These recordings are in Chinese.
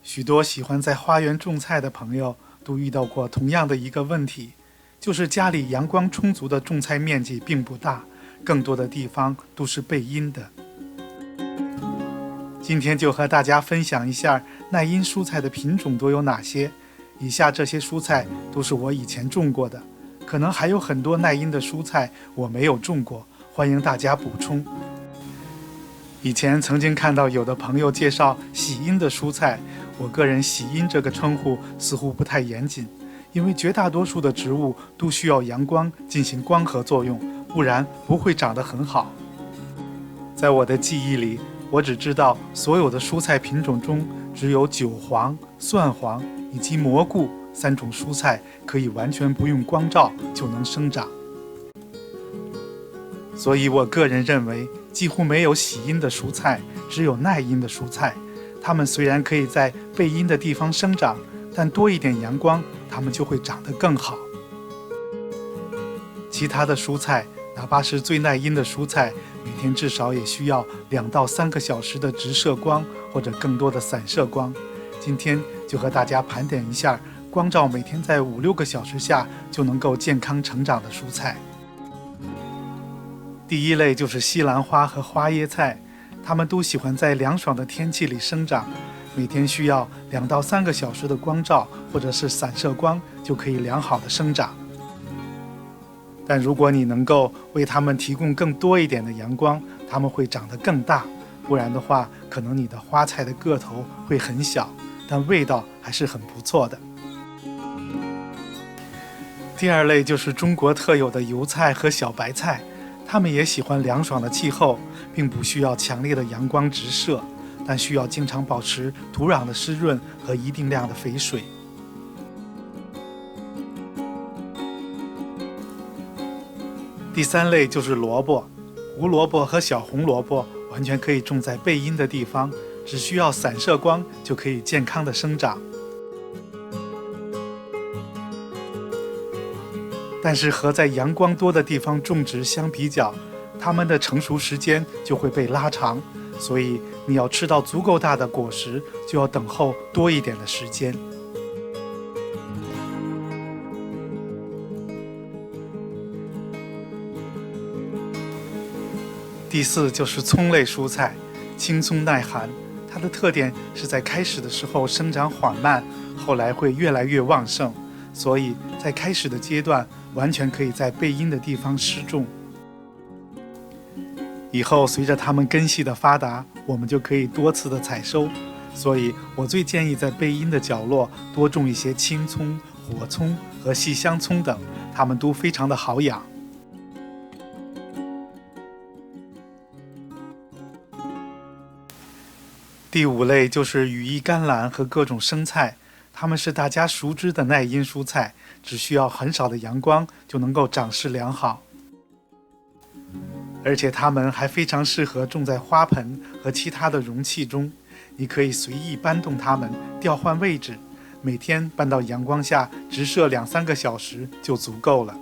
许多喜欢在花园种菜的朋友都遇到过同样的一个问题，就是家里阳光充足的种菜面积并不大，更多的地方都是背阴的。今天就和大家分享一下耐阴蔬菜的品种都有哪些。以下这些蔬菜都是我以前种过的，可能还有很多耐阴的蔬菜我没有种过，欢迎大家补充。以前曾经看到有的朋友介绍喜阴的蔬菜，我个人喜阴这个称呼似乎不太严谨，因为绝大多数的植物都需要阳光进行光合作用，不然不会长得很好。在我的记忆里，我只知道所有的蔬菜品种中，只有韭黄、蒜黄以及蘑菇3种蔬菜可以完全不用光照就能生长。所以我个人认为，几乎没有喜阴的蔬菜，只有耐阴的蔬菜。它们虽然可以在背阴的地方生长，但多一点阳光，它们就会长得更好。其他的蔬菜，哪怕是最耐阴的蔬菜，每天至少也需要2到3个小时的直射光，或者更多的散射光。今天就和大家盘点一下光照每天在5、6个小时下就能够健康成长的蔬菜。第一类就是西兰花和花椰菜，它们都喜欢在凉爽的天气里生长，每天需要2到3个小时的光照或者是散射光就可以良好的生长。但如果你能够为它们提供更多一点的阳光，它们会长得更大，不然的话，可能你的花菜的个头会很小，但味道还是很不错的。第二类就是中国特有的油菜和小白菜，它们也喜欢凉爽的气候，并不需要强烈的阳光直射，但需要经常保持土壤的湿润和一定量的肥水。第三类就是萝卜，胡萝卜和小红萝卜完全可以种在背阴的地方，只需要散射光就可以健康的生长。但是和在阳光多的地方种植相比较，它们的成熟时间就会被拉长，所以你要吃到足够大的果实，就要等候多一点的时间。第四就是葱类蔬菜，青葱耐寒，它的特点是在开始的时候生长缓慢，后来会越来越旺盛，所以在开始的阶段完全可以在背阴的地方施种。以后随着它们根系的发达，我们就可以多次的采收，所以我最建议在背阴的角落多种一些青葱、火葱和细香葱等，它们都非常的好养。第五类就是羽衣甘蓝和各种生菜，它们是大家熟知的耐阴蔬菜，只需要很少的阳光就能够长势良好，而且它们还非常适合种在花盆和其他的容器中，你可以随意搬动它们，调换位置，每天搬到阳光下直射2、3个小时就足够了。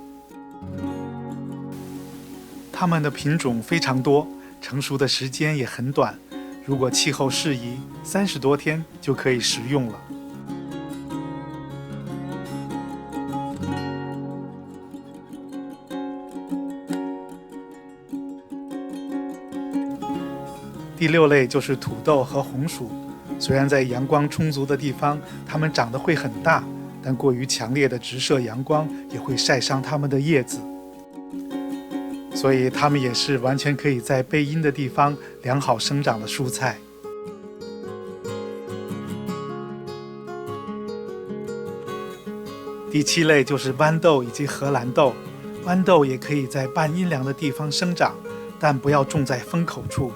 它们的品种非常多，成熟的时间也很短，如果气候适宜，30多天就可以食用了。第六类就是土豆和红薯，虽然在阳光充足的地方，它们长得会很大，但过于强烈的直射阳光也会晒伤它们的叶子，所以它们也是完全可以在背阴的地方良好生长的蔬菜。第7类就是豌豆以及荷兰豆，豌豆也可以在半阴凉的地方生长，但不要种在风口处，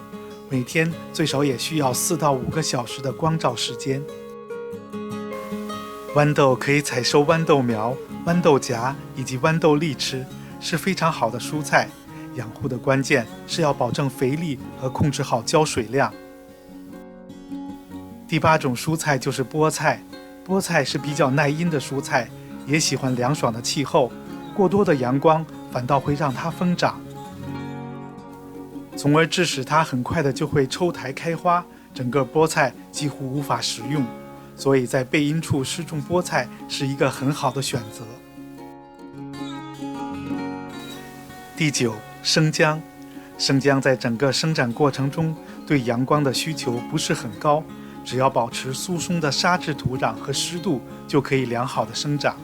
每天最少也需要4到5个小时的光照时间。豌豆可以采收豌豆苗、豌豆荚以及豌豆粒吃，是非常好的蔬菜。养护的关键是要保证肥力和控制好浇水量。第8种蔬菜就是菠菜，菠菜是比较耐阴的蔬菜，也喜欢凉爽的气候，过多的阳光反倒会让它疯长，从而致使它很快的就会抽苔开花，整个菠菜几乎无法食用。所以在背阴处施种菠菜是一个很好的选择。第9，生姜。生姜在整个生长过程中对阳光的需求不是很高，只要保持疏松的沙质土壤和湿度，就可以良好的生长。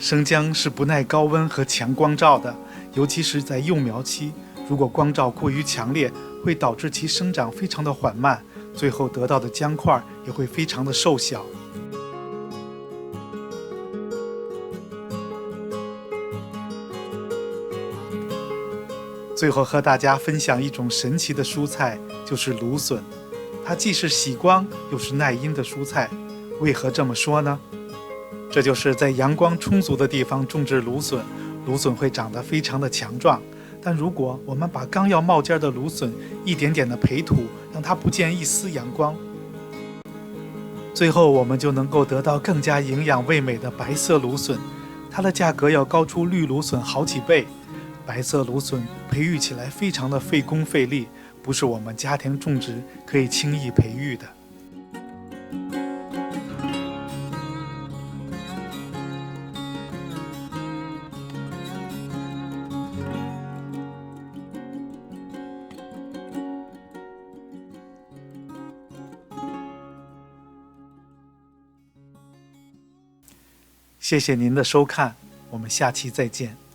生姜是不耐高温和强光照的，尤其是在幼苗期，如果光照过于强烈，会导致其生长非常的缓慢，最后得到的姜块也会非常的瘦小。最后和大家分享一种神奇的蔬菜，就是芦笋。它既是喜光又是耐阴的蔬菜。为何这么说呢？这就是在阳光充足的地方种植芦笋，芦笋会长得非常的强壮。但如果我们把刚要冒尖的芦笋一点点的培土，让它不见一丝阳光，最后我们就能够得到更加营养味美的白色芦笋，它的价格要高出绿芦笋好几倍。白色芦笋培育起来非常的费工费力，不是我们家庭种植可以轻易培育的。谢谢您的收看，我们下期再见。